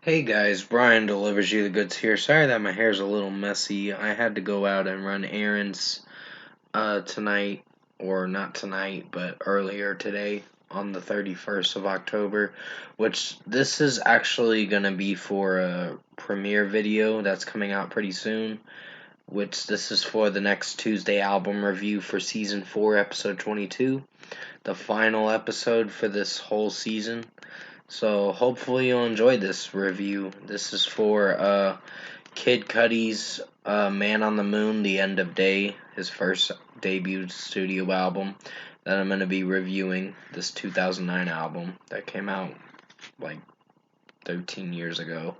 Hey guys, Brian delivers you the goods here. Sorry that my hair's a little messy. I had to go out and run errands tonight, or not tonight, but earlier today on the 31st of October, which this is actually going to be for a premiere video that's coming out pretty soon, which this is for the next Tuesday album review for season 4, episode 22, the final episode for this whole season. So hopefully you'll enjoy this review. This is for Kid Cudi's Man on the Moon, The End of Day, his first debut studio album that I'm going to be reviewing, this 2009 album that came out like 13 years ago.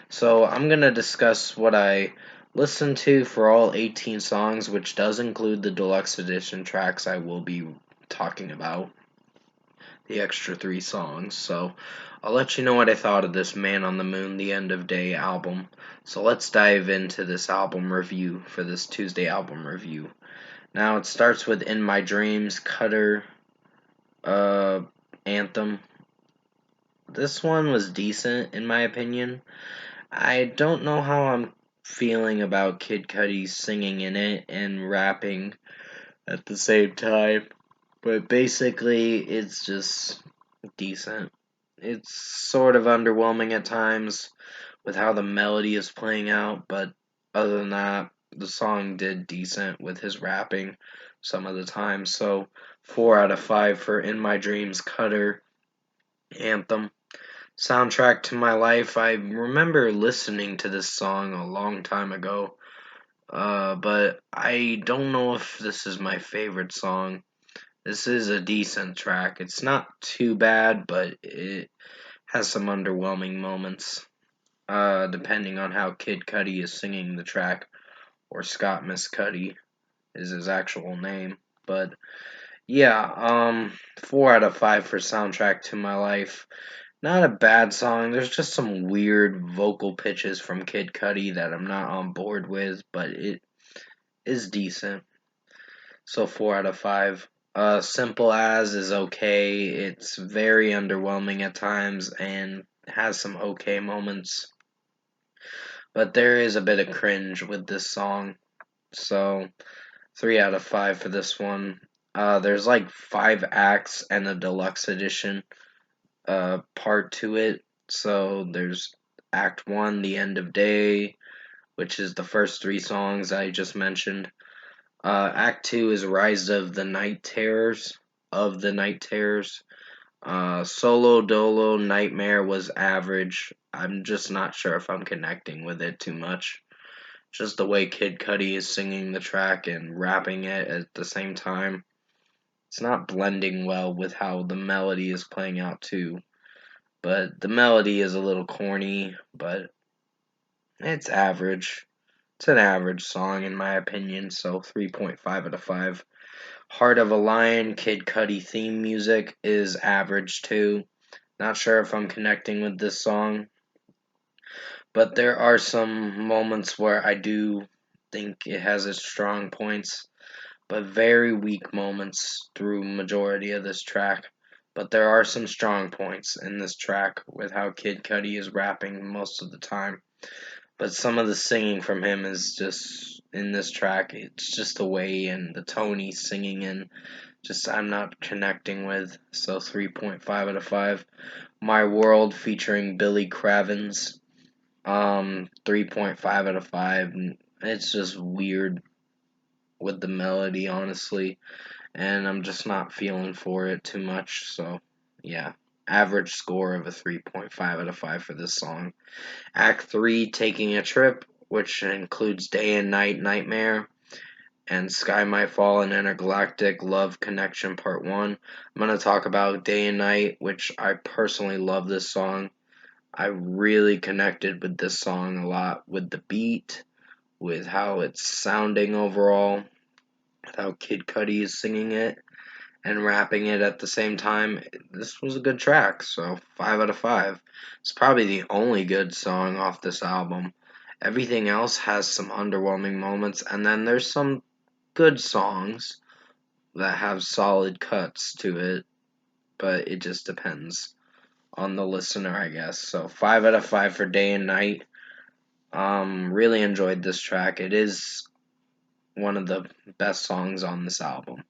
So I'm going to discuss what I listened to for all 18 songs, which does include the deluxe edition tracks I will be talking about, the extra 3 songs. So I'll let you know what I thought of this Man on the Moon, The End of Day album. So let's dive into this album review for this Tuesday album review. Now it starts with In My Dreams, Cutter, Anthem. This one was decent in my opinion. I don't know how I'm feeling about Kid Cudi singing in it and rapping at the same time, but basically it's just decent. It's sort of underwhelming at times with how the melody is playing out, but other than that, the song did decent with his rapping some of the time. So, 4 out of 5 for In My Dreams, Cutter, Anthem. Soundtrack to My Life. I remember listening to this song a long time ago, but I don't know if this is my favorite song. This is a decent track. It's not too bad, but it has some underwhelming moments, depending on how Kid Cudi is singing the track, or Scott Miss Cudi is his actual name. But yeah, 4 out of 5 for Soundtrack to My Life. Not a bad song. There's just some weird vocal pitches from Kid Cudi that I'm not on board with, but it is decent. So 4 out of 5. Simple As is okay. It's very underwhelming at times and has some okay moments. But there is a bit of cringe with this song. So 3 out of 5 for this one. There's like 5 acts and a deluxe edition part to it. So there's Act 1, The End of Day, which is the first 3 songs I just mentioned. Act 2 is Rise of the Night Terrors. Of the Night Terrors. Solo Dolo Nightmare was average. I'm just not sure if I'm connecting with it too much. Just the way Kid Cudi is singing the track and rapping it at the same time. It's not blending well with how the melody is playing out too. But the melody is a little corny, but it's average. It's an average song in my opinion, so 3.5 out of 5. Heart of a Lion, Kid Cudi theme music is average too. Not sure if I'm connecting with this song, but there are some moments where I do think it has its strong points, but very weak moments through majority of this track. But there are some strong points in this track with how Kid Cudi is rapping most of the time. But some of the singing from him is just in this track. It's just the way and the tone he's singing in. Just I'm not connecting with. So 3.5 out of 5. My World featuring Billy Cravens. 3.5 out of 5. It's just weird with the melody, honestly, and I'm just not feeling for it too much. So, yeah, average score of a 3.5 out of 5 for this song. Act 3, Taking a Trip, which includes Day and Night Nightmare and Sky Might Fall and Intergalactic Love Connection Part 1. I'm going to talk about Day and Night, which I personally love this song. I really connected with this song a lot with the beat, with how it's sounding overall, with how Kid Cudi is singing it and rapping it at the same time. This was a good track, so 5 out of 5. It's probably the only good song off this album. Everything else has some underwhelming moments, and then there's some good songs that have solid cuts to it, but it just depends on the listener, I guess. So 5 out of 5 for Day and Night. Really enjoyed this track. It is one of the best songs on this album.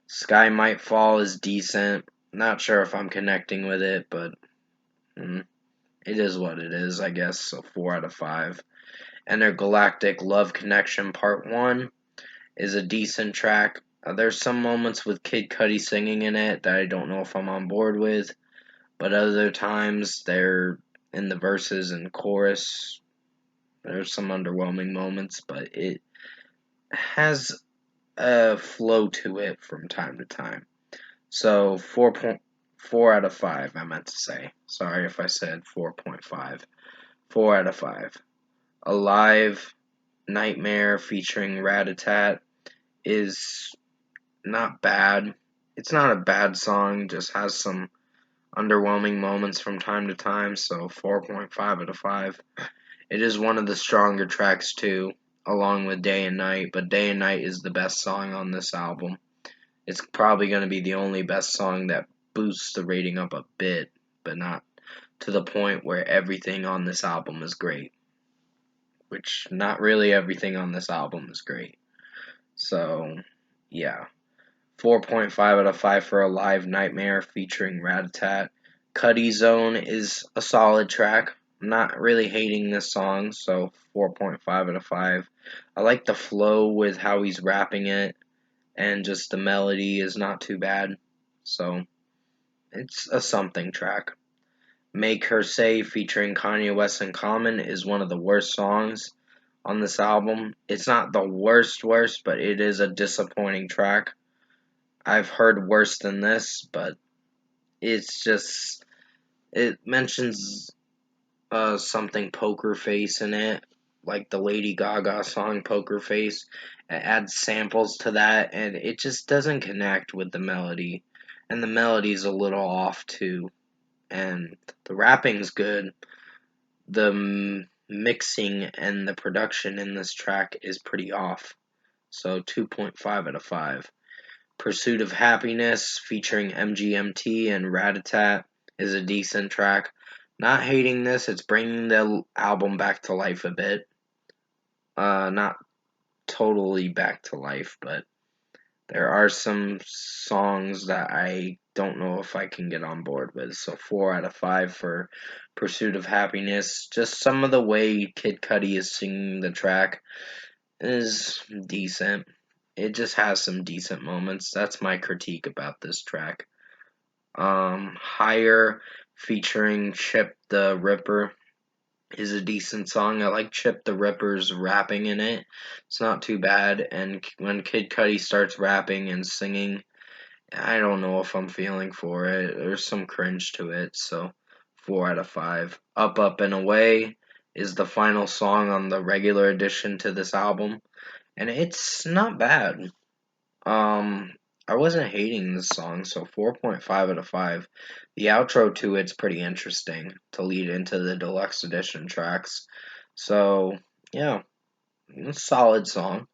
Sky Might Fall is decent. Not sure if I'm connecting with it, but it is what it is, I guess. So 4 out of 5. Intergalactic Love Connection Part 1 is a decent track. There's some moments with Kid Cudi singing in it that I don't know if I'm on board with, but other times they're in the verses and chorus. There's some underwhelming moments, but it has a flow to it from time to time. So 4.4 out of 5, I meant to say. Sorry if I said 4.5. 4 out of 5. Alive Nightmare featuring Rat-a-Tat is not bad. It's not a bad song, just has some underwhelming moments from time to time, so 4.5 out of 5. It is one of the stronger tracks too, along with Day and Night, but Day and Night is the best song on this album. It's probably going to be the only best song that boosts the rating up a bit, but not to the point where everything on this album is great. Which, not really everything on this album is great. So, yeah. 4.5 out of 5 for Alive Nightmare featuring Rat-a-Tat. Cudi Zone is a solid track. I'm not really hating this song, so 4.5 out of 5. I like the flow with how he's rapping it, and just the melody is not too bad. So, it's a something track. Make Her Say featuring Kanye West and Common is one of the worst songs on this album. It's not the worst, but it is a disappointing track. I've heard worse than this, but it's just, it mentions something Poker Face in it, like the Lady Gaga song Poker Face. It adds samples to that, and it just doesn't connect with the melody. And the melody's a little off too. And the rapping's good. The mixing and the production in this track is pretty off. So 2.5 out of 5. Pursuit of Happiness featuring MGMT and Rat-a-Tat is a decent track. Not hating this, it's bringing the album back to life a bit. Not totally back to life, but there are some songs that I don't know if I can get on board with. So 4 out of 5 for Pursuit of Happiness. Just some of the way Kid Cudi is singing the track is decent. It just has some decent moments. That's my critique about this track. Higher featuring Chip the Ripper is a decent song. I like Chip the Ripper's rapping in it. It's not too bad. And when Kid Cudi starts rapping and singing, I don't know if I'm feeling for it. There's some cringe to it. So 4 out of 5. Up, Up, and Away is the final song on the regular edition to this album. And it's not bad. I wasn't hating this song, so 4.5 out of 5. The outro to it's pretty interesting to lead into the deluxe edition tracks. So, yeah, solid song.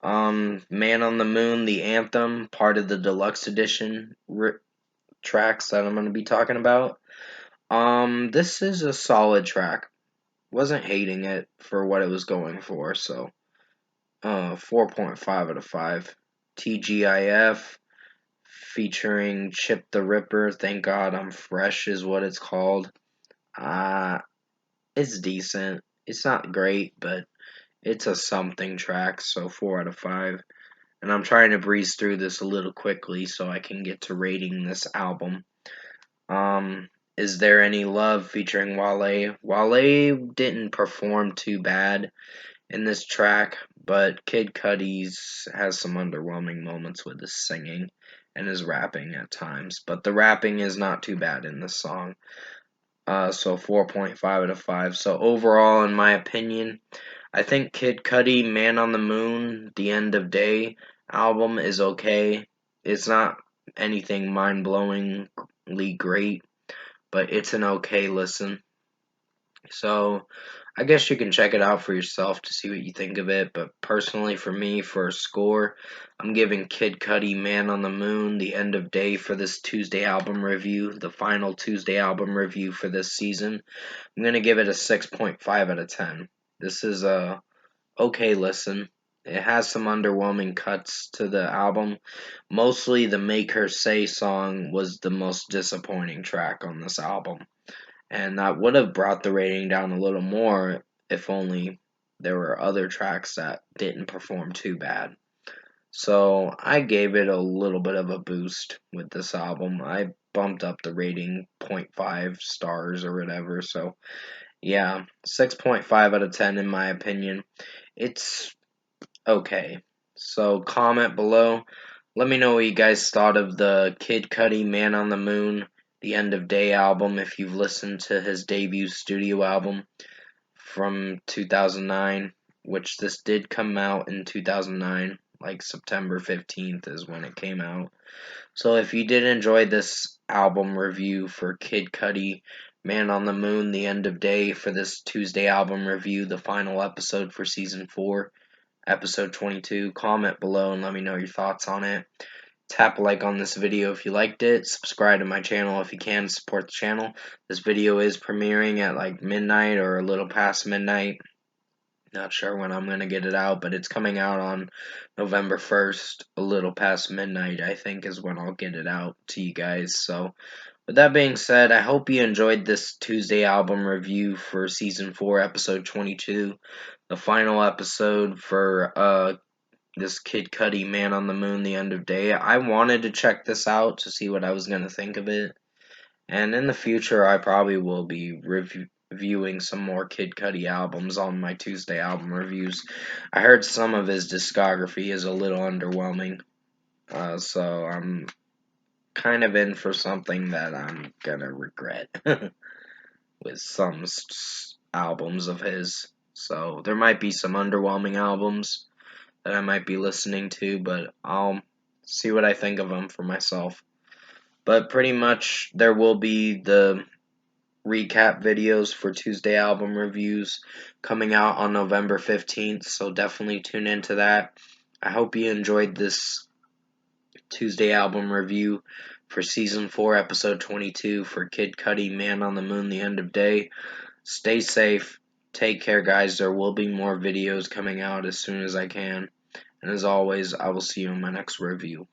Man on the Moon, the anthem, part of the deluxe edition tracks that I'm going to be talking about. This is a solid track. Wasn't hating it for what it was going for, so 4.5 out of 5. TGIF featuring Chip the Ripper. Thank God I'm Fresh is what it's called. Uh, it's decent. It's not great, but it's a something track, so 4 out of 5. And I'm trying to breeze through this a little quickly so I can get to rating this album. Is There Any Love featuring Wale? Wale didn't perform too bad in this track, but Kid Cudi's has some underwhelming moments with his singing and his rapping at times. But the rapping is not too bad in this song. So 4.5 out of 5. So overall, in my opinion, I think Kid Cudi, Man on the Moon, The End of Day album is okay. It's not anything mind-blowingly great, but it's an okay listen. So I guess you can check it out for yourself to see what you think of it. But personally, for me, for a score, I'm giving Kid Cudi "Man on the Moon" the end of day for this Tuesday album review, the final Tuesday album review for this season. I'm gonna give it a 6.5 out of 10. This is a okay listen. It has some underwhelming cuts to the album. Mostly the Make Her Say song was the most disappointing track on this album. And that would have brought the rating down a little more if only there were other tracks that didn't perform too bad. So I gave it a little bit of a boost with this album. I bumped up the rating zero point 0.5 stars or whatever. So yeah, 6.5 out of 10 in my opinion. It's okay. So comment below. Let me know what you guys thought of the Kid Cudi "Man on the Moon" the End of Day album if you've listened to his debut studio album from 2009, which this did come out in 2009, like September 15th is when it came out. So if you did enjoy this album review for Kid Cudi "Man on the Moon" the End of Day for this Tuesday album review, the final episode for season 4, episode 22, comment below and let me know your thoughts on it. Tap a like on this video if you liked it. Subscribe to my channel if you can to support the channel. This video is premiering at like midnight or a little past midnight. Not sure when I'm going to get it out, but it's coming out on November 1st, a little past midnight, I think is when I'll get it out to you guys. So, with that being said, I hope you enjoyed this Tuesday album review for Season 4, Episode 22, the final episode for this Kid Cudi "Man on the Moon" the End of Day. I wanted to check this out to see what I was going to think of it. And in the future, I probably will be reviewing some more Kid Cudi albums on my Tuesday album reviews. I heard some of his discography is a little underwhelming, so I'm kind of in for something that I'm gonna regret with some albums of his. So there might be some underwhelming albums that I might be listening to, but I'll see what I think of them for myself. But pretty much there will be the recap videos for Tuesday album reviews coming out on November 15th, so definitely tune into that. I hope you enjoyed this Tuesday album review for season 4, episode 22 for Kid Cudi "Man on the Moon" the End of Day. Stay safe. Take care, guys. There will be more videos coming out as soon as I can. And as always, I will see you in my next review.